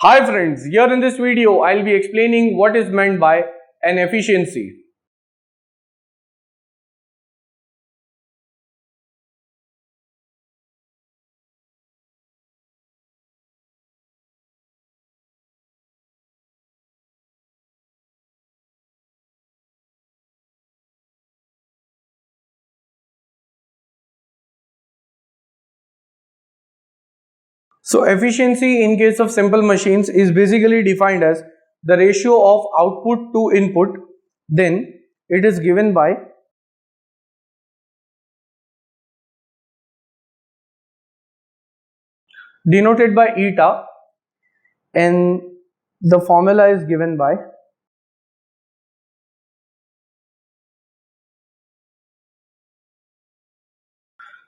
Hi friends, here in this video I'll be explaining what is meant by an efficiency. So efficiency in case of simple machines is basically defined as the ratio of output to input. Then it is given by denoted by eta, and the formula is given by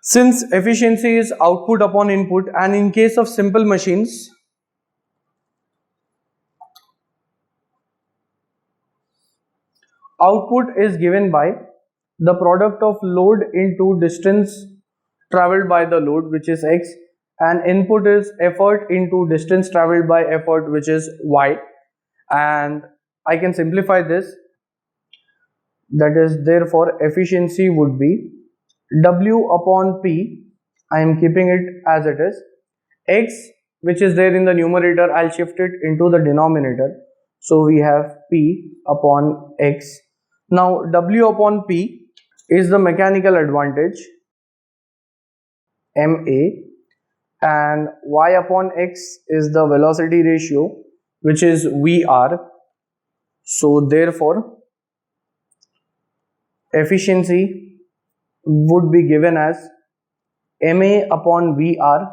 since efficiency is output upon input, and in case of simple machines output is given by the product of load into distance traveled by the load, which is x, and input is effort into distance traveled by effort, which is y. And I can simplify this, that is therefore efficiency would be W upon P. I am keeping it as it is. X, which is there in the numerator, I'll shift it into the denominator, so we have P upon X. Now W upon P is the mechanical advantage, MA, and Y upon X is the velocity ratio, which is VR. So therefore efficiency would be given as MA upon VR,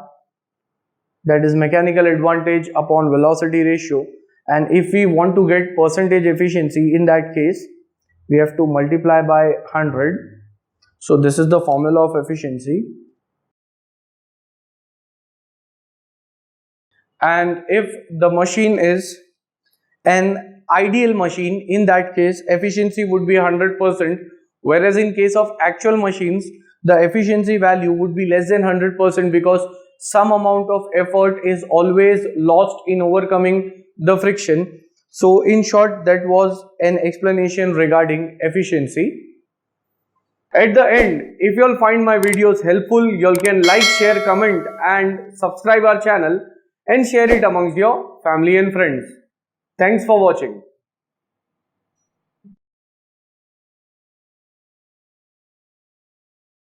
that is mechanical advantage upon velocity ratio. And if we want to get percentage efficiency, in that case we have to multiply by 100. So this is the formula of efficiency. And if the machine is an ideal machine, in that case efficiency would be 100%, whereas in case of actual machines the efficiency value would be less than 100%, because some amount of effort is always lost in overcoming the friction. So in short, that was an explanation regarding efficiency. At the end, if you all find my videos helpful, you all can like, share, comment and subscribe our channel and share it amongst your family and friends. Thanks for watching.